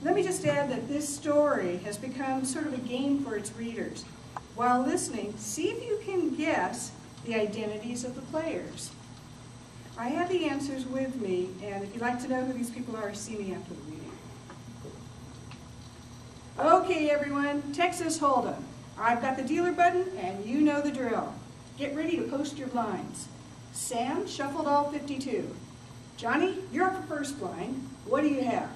Let me just add that this story has become sort of a game for its readers. While listening, see if you can guess the identities of the players. I have the answers with me, and if you'd like to know who these people are, see me after the reading. Okay, everyone, Texas Hold'em. I've got the dealer button, and you know the drill. Get ready to post your blinds. Sam shuffled all 52. Johnny, you're up for first blind. What do you have?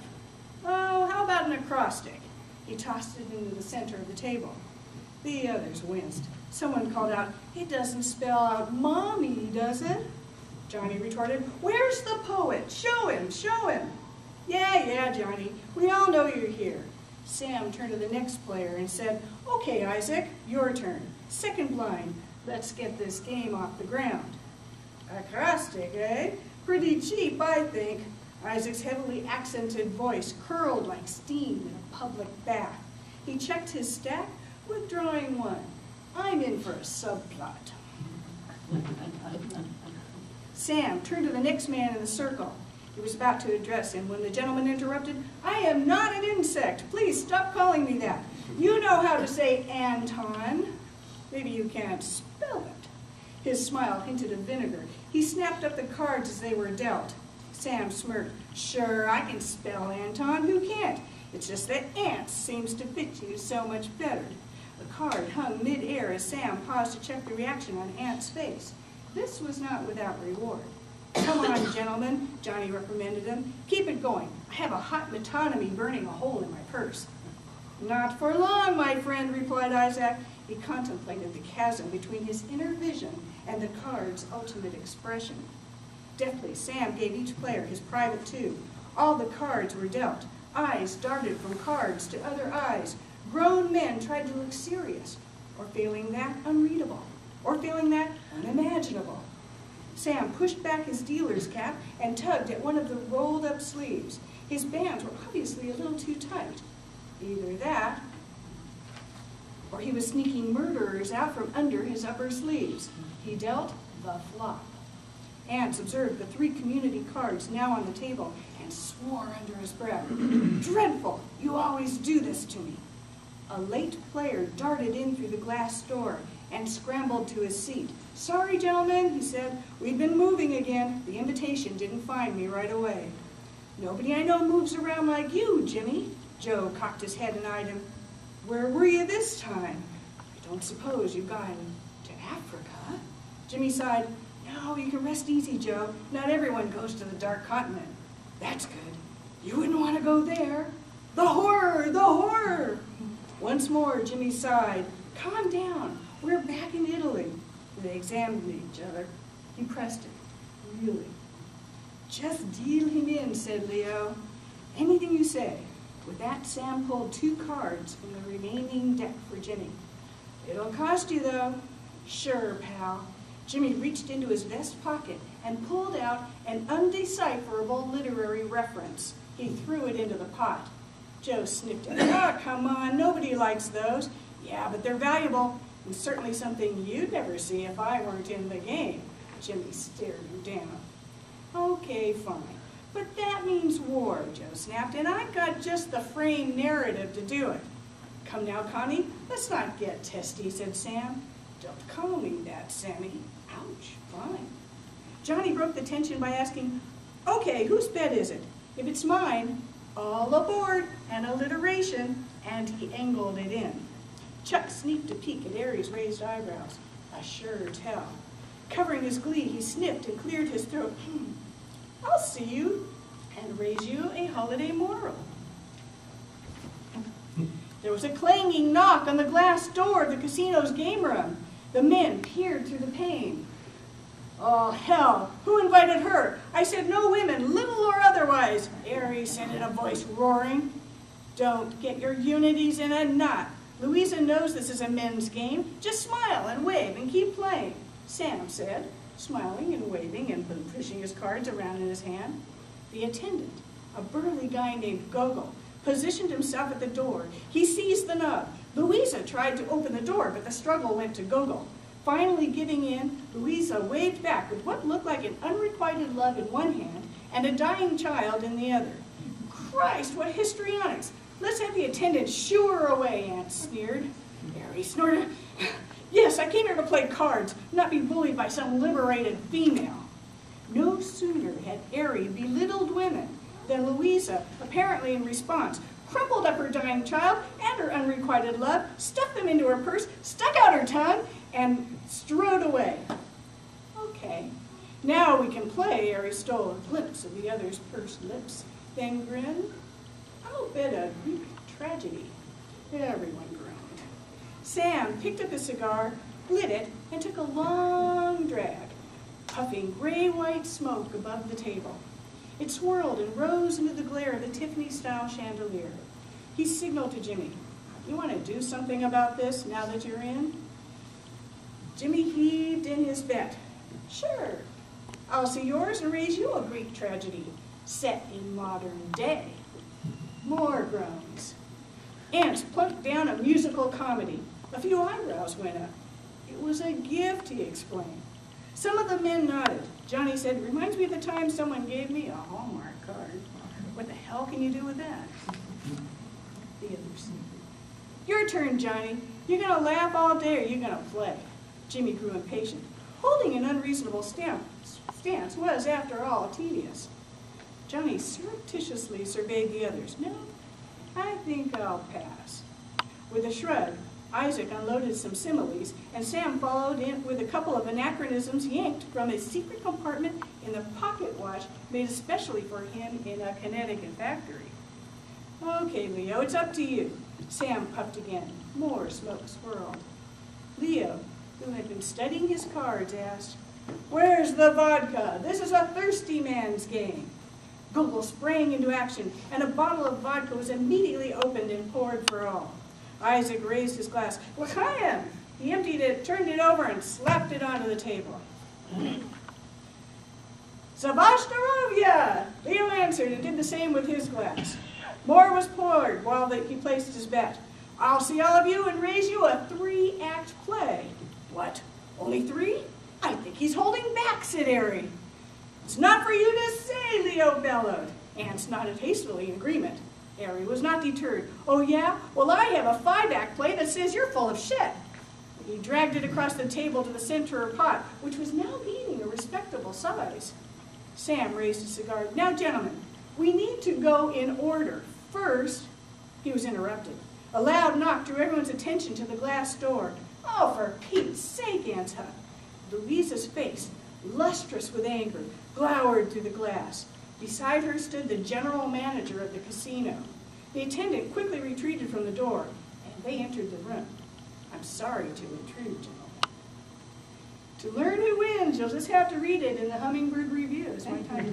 Oh, how about an acrostic? He tossed it into the center of the table. The others winced. Someone called out, "It doesn't spell out mommy, does it?" Johnny retorted, "Where's the poet? Show him, show him." Yeah, Johnny, we all know you're here." Sam turned to the next player and said, "Okay, Isaac, your turn. Second blind. Let's get this game off the ground." Acrostic, eh? Pretty cheap, I think. Isaac's heavily accented voice curled like steam in a public bath. He checked his stack, withdrawing one. "I'm in for a subplot." Sam turned to the next man in the circle. He was about to address him when the gentleman interrupted. "I am not an insect. Please stop calling me that. You know how to say Anton. Maybe you can't spell it." His smile hinted of vinegar. He snapped up the cards as they were dealt. Sam smirked. "Sure, I can spell Anton. Who can't? It's just that ants seems to fit you so much better." The card hung mid-air as Sam paused to check the reaction on Ant's face. This was not without reward. "Come on, gentlemen," Johnny reprimanded him. "Keep it going. I have a hot metonymy burning a hole in my purse." "Not for long, my friend," replied Isaac. He contemplated the chasm between his inner vision and the card's ultimate expression. Deftly, Sam gave each player his private two. All the cards were dealt. Eyes darted from cards to other eyes. Grown men tried to look serious, or failing that, unreadable, or failing that, unimaginable. Sam pushed back his dealer's cap and tugged at one of the rolled-up sleeves. His bands were obviously a little too tight. Either that, or he was sneaking murderers out from under his upper sleeves. He dealt the flop. Ants observed the 3 community cards now on the table and swore under his breath, "Dreadful! You always do this to me." A late player darted in through the glass door and scrambled to his seat. "Sorry, gentlemen," he said. "We've been moving again. The invitation didn't find me right away." "Nobody I know moves around like you, Jimmy." Joe cocked his head and eyed him. "Where were you this time? I don't suppose you've gone to Africa?" Jimmy sighed. "No, you can rest easy, Joe. Not everyone goes to the Dark Continent." "That's good. You wouldn't want to go there." "The horror! The horror!" Once more, Jimmy sighed. "Calm down. We're back in Italy." They examined each other. He pressed it. "Really?" "Just deal him in," said Leo. "Anything you say." With that, Sam pulled 2 cards from the remaining deck for Jimmy. "It'll cost you, though." "Sure, pal." Jimmy reached into his vest pocket and pulled out an undecipherable literary reference. He threw it into the pot. Joe sniffed at it. "Oh, come on, nobody likes those." "Yeah, but they're valuable, and certainly something you'd never see if I weren't in the game." Jimmy stared him down. "Okay, fine. But that means war," Joe snapped, "and I've got just the frame narrative to do it." "Come now, Connie, let's not get testy," said Sam. "Don't call me that, Sammy." "Ouch, fine." Johnny broke the tension by asking, "Okay, whose bet is it? If it's mine, all aboard, an alliteration," and he angled it in. Chuck sneaked a peek at Aries' raised eyebrows. A sure tell. Covering his glee, he sniffed and cleared his throat. "I'll see you and raise you a holiday moral." There was a clanging knock on the glass door of the casino's game room. The men peered through the pane. "Oh, hell, who invited her? I said no women, little or otherwise," Aries said in a voice roaring. "Don't get your unities in a knot. Louisa knows this is a men's game. Just smile and wave and keep playing," Sam said, smiling and waving and pushing his cards around in his hand. The attendant, a burly guy named Gogol, positioned himself at the door. He seized the knob. Louisa tried to open the door, but the struggle went to Gogol. Finally giving in, Louisa waved back with what looked like an unrequited love in one hand and a dying child in the other. Christ, what histrionics. Let's have the attendant shoo her away, Aunt sneered. Harry snorted. Yes, I came here to play cards, not be bullied by some liberated female. No sooner had Harry belittled women than Louisa, apparently in response, crumpled up her dying child and her unrequited love, stuffed them into her purse, stuck out her tongue, and strode away. Okay, now we can play. Harry stole a glimpse of the other's pursed lips, then grinned. I'll bet a Greek tragedy. Everyone groaned. Sam picked up a cigar, lit it, and took a long drag, puffing gray-white smoke above the table. It swirled and rose into the glare of the Tiffany-style chandelier. He signaled to Jimmy, "You want to do something about this now that you're in?" Jimmy heaved in his bet. "Sure, I'll see yours and raise you a Greek tragedy set in modern day." More groans. Ants plunked down a musical comedy. A few eyebrows went up. It was a gift, he explained. Some of the men nodded. Johnny said, "Reminds me of the time someone gave me a Hallmark card. What the hell can you do with that?" The others said, "Your turn, Johnny. You're going to laugh all day or you're going to play." Jimmy grew impatient. Holding an unreasonable stance was, after all, tedious. Johnny surreptitiously surveyed the others. "No, I think I'll pass." With a shrug, Isaac unloaded some similes, and Sam followed in with a couple of anachronisms yanked from a secret compartment in the pocket watch made especially for him in a Connecticut factory. "Okay, Leo, it's up to you." Sam puffed again. More smoke swirled. Leo, who had been studying his cards, asked, "Where's the vodka? This is a thirsty man's game." Google sprang into action, and a bottle of vodka was immediately opened and poured for all. Isaac raised his glass. "L'chaim!" He emptied it, turned it over, and slapped it onto the table. "Savashtarovia!" Leo answered and did the same with his glass. More was poured while he placed his bet. "I'll see all of you and raise you a 3-act play." "What? Only 3? I think he's holding back," said Harry. "It's not for you to say," Leo bellowed. Ants nodded hastily in agreement. Harry was not deterred. "Oh, yeah? Well, I have a 5-act play that says you're full of shit." He dragged it across the table to the center of pot, which was now gaining a respectable size. Sam raised a cigar. "Now, gentlemen, we need to go in order. First," he was interrupted. A loud knock drew everyone's attention to the glass door. "Oh, for Pete's sake," Ants huffed. Louisa's face, lustrous with anger, glowered through the glass. Beside her stood the general manager of the casino. The attendant quickly retreated from the door, and they entered the room. "I'm sorry to intrude, gentlemen." To learn who wins, you'll just have to read it in the Hummingbird Review. It's my time to